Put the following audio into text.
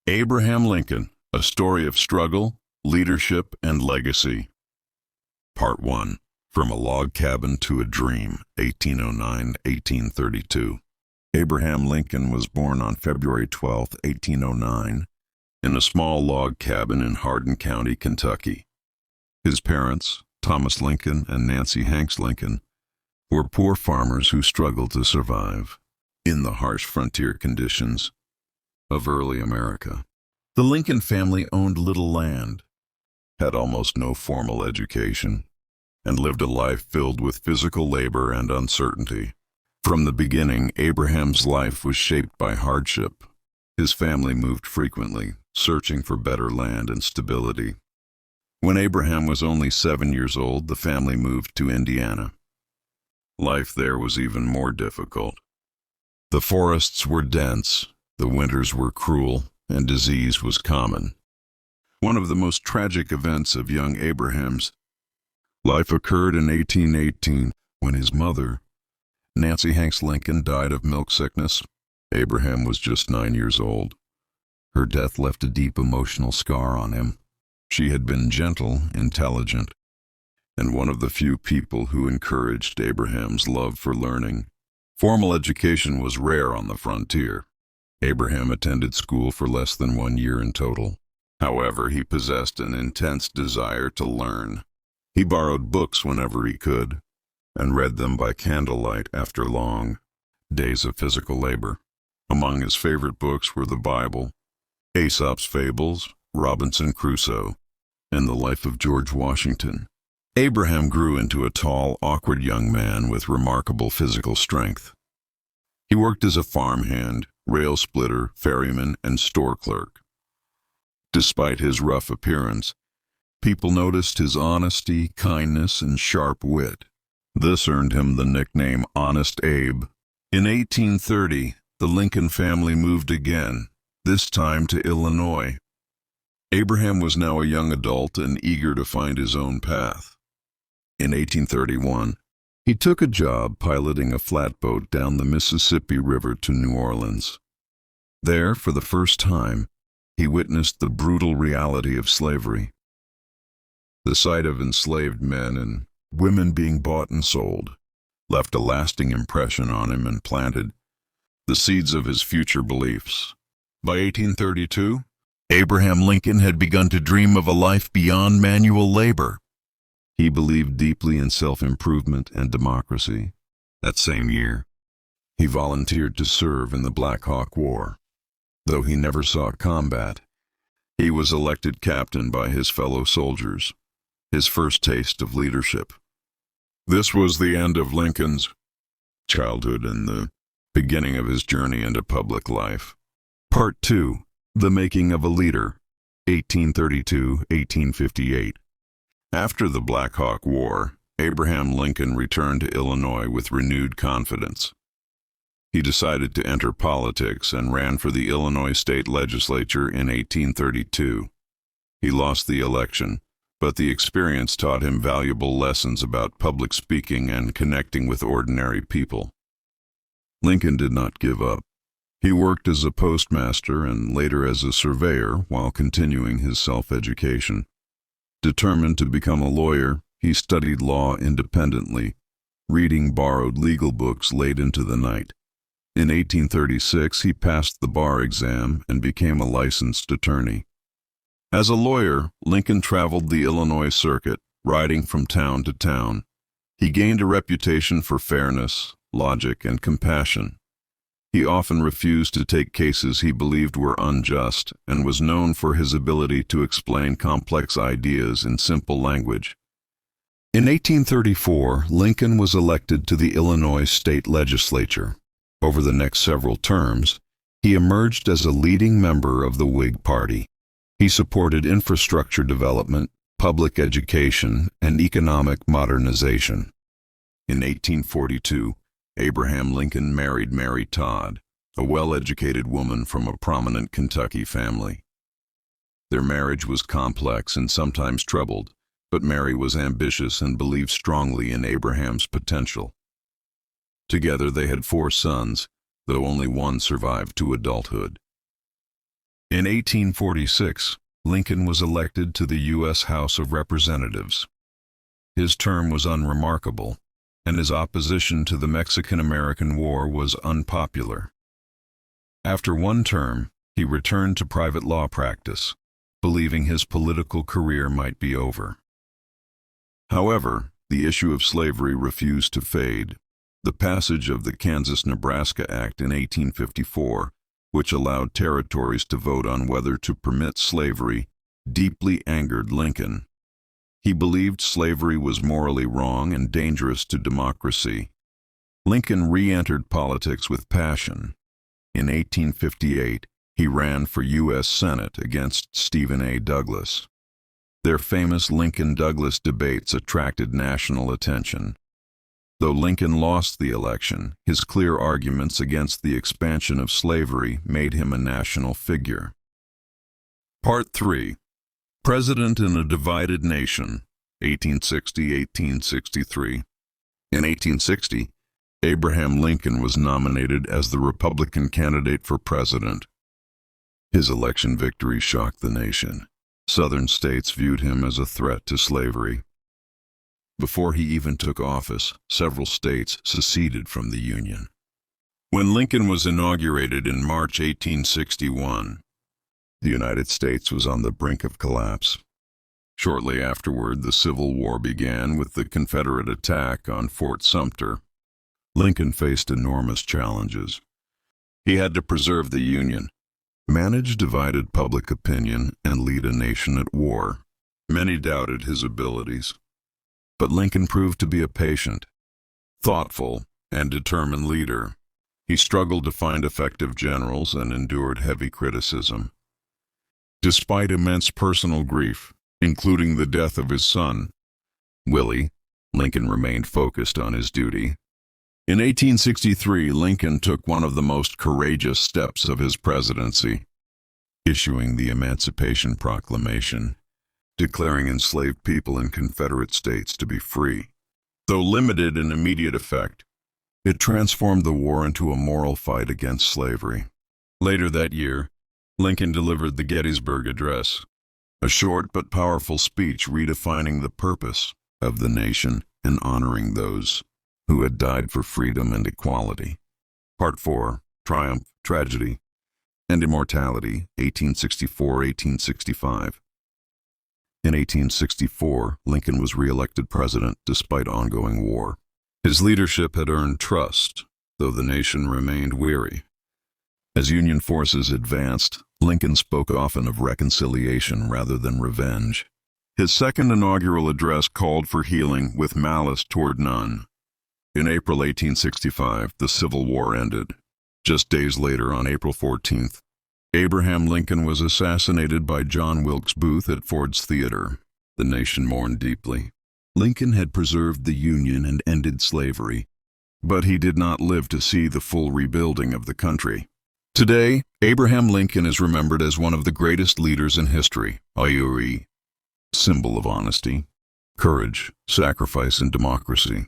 Abraham Lincoln, A Story of Struggle, Leadership, and Legacy. Part 1. From a Log Cabin to a Dream, 1809-1832. Abraham Lincoln was born on February 12, 1809, in a small log cabin in Hardin County, Kentucky. His parents, Thomas Lincoln and Nancy Hanks Lincoln, were poor farmers who struggled to survive in the harsh frontier conditions of early America. The Lincoln family owned little land, had almost no formal education, and lived a life filled with physical labor and uncertainty. From the beginning, Abraham's life was shaped by hardship. His family moved frequently, searching for better land and stability. When Abraham was only 7 years old, the family moved to Indiana. Life there was even more difficult. The forests were dense, the winters were cruel, and disease was common. One of the most tragic events of young Abraham's life occurred in 1818 when his mother, Nancy Hanks Lincoln, died of milk sickness. Abraham was just 9 years old. Her death left a deep emotional scar on him. She had been gentle, intelligent, and one of the few people who encouraged Abraham's love for learning. Formal education was rare on the frontier. Abraham attended school for less than 1 year in total. However, he possessed an intense desire to learn. He borrowed books whenever he could, and read them by candlelight after long days of physical labor. Among his favorite books were the Bible, Aesop's Fables, Robinson Crusoe, and the life of George Washington. Abraham grew into a tall, awkward young man with remarkable physical strength. He worked as a farmhand, rail splitter, ferryman, and store clerk. Despite his rough appearance, people noticed his honesty, kindness, and sharp wit. This earned him the nickname Honest Abe. In 1830, the Lincoln family moved again, this time to Illinois. Abraham was now a young adult and eager to find his own path. In 1831, he took a job piloting a flatboat down the Mississippi River to New Orleans. There, for the first time, he witnessed the brutal reality of slavery. The sight of enslaved men and women being bought and sold left a lasting impression on him and planted the seeds of his future beliefs. By 1832, Abraham Lincoln had begun to dream of a life beyond manual labor. He believed deeply in self-improvement and democracy. That same year, he volunteered to serve in the Black Hawk War. Though he never saw combat, he was elected captain by his fellow soldiers, his first taste of leadership. This was the end of Lincoln's childhood and the beginning of his journey into public life. Part 2. The Making of a Leader, 1832-1858. After the Black Hawk War, Abraham Lincoln returned to Illinois with renewed confidence. He decided to enter politics and ran for the Illinois state legislature in 1832. He lost the election, but the experience taught him valuable lessons about public speaking and connecting with ordinary people. Lincoln did not give up. He worked as a postmaster and later as a surveyor while continuing his self-education. Determined to become a lawyer, he studied law independently, reading borrowed legal books late into the night. In 1836, he passed the bar exam and became a licensed attorney. As a lawyer, Lincoln traveled the Illinois circuit, riding from town to town. He gained a reputation for fairness, logic, and compassion. He often refused to take cases he believed were unjust and was known for his ability to explain complex ideas in simple language. In 1834, Lincoln was elected to the Illinois state legislature. Over the next several terms, he emerged as a leading member of the Whig Party. He supported infrastructure development, public education, and economic modernization. In 1842, Abraham Lincoln married Mary Todd, a well-educated woman from a prominent Kentucky family. Their marriage was complex and sometimes troubled, but Mary was ambitious and believed strongly in Abraham's potential. Together they had 4 sons, though only one survived to adulthood. In 1846, Lincoln was elected to the U.S. House of Representatives. His term was unremarkable, and his opposition to the Mexican-American War was unpopular. After one term, he returned to private law practice, believing his political career might be over. However, the issue of slavery refused to fade. The passage of the Kansas-Nebraska Act in 1854, which allowed territories to vote on whether to permit slavery, deeply angered Lincoln. He believed slavery was morally wrong and dangerous to democracy. Lincoln re-entered politics with passion. In 1858, he ran for U.S. Senate against Stephen A. Douglas. Their famous Lincoln-Douglas debates attracted national attention. Though Lincoln lost the election, his clear arguments against the expansion of slavery made him a national figure. Part 3. President in a Divided Nation, 1860-1863. In 1860, Abraham Lincoln was nominated as the Republican candidate for president. His election victory shocked the nation. Southern states viewed him as a threat to slavery. Before he even took office, several states seceded from the Union. When Lincoln was inaugurated in March 1861, the United States was on the brink of collapse. Shortly afterward, the Civil War began with the Confederate attack on Fort Sumter. Lincoln faced enormous challenges. He had to preserve the Union, manage divided public opinion, and lead a nation at war. Many doubted his abilities, but Lincoln proved to be a patient, thoughtful, and determined leader. He struggled to find effective generals and endured heavy criticism. Despite immense personal grief, including the death of his son, Willie, Lincoln remained focused on his duty. In 1863, Lincoln took one of the most courageous steps of his presidency, issuing the Emancipation Proclamation, declaring enslaved people in Confederate states to be free. Though limited in immediate effect, it transformed the war into a moral fight against slavery. Later that year, Lincoln delivered the Gettysburg Address, a short but powerful speech redefining the purpose of the nation and honoring those who had died for freedom and equality. Part 4. Triumph, Tragedy, and Immortality, 1864-1865. In 1864, Lincoln was re-elected president despite ongoing war. His leadership had earned trust, though the nation remained weary. As Union forces advanced, Lincoln spoke often of reconciliation rather than revenge. His second inaugural address called for healing with malice toward none. In April 1865, the Civil War ended. Just days later, on April 14th, Abraham Lincoln was assassinated by John Wilkes Booth at Ford's Theater. The nation mourned deeply. Lincoln had preserved the Union and ended slavery, but he did not live to see the full rebuilding of the country. Today, Abraham Lincoln is remembered as one of the greatest leaders in history, a symbol of honesty, courage, sacrifice, and democracy.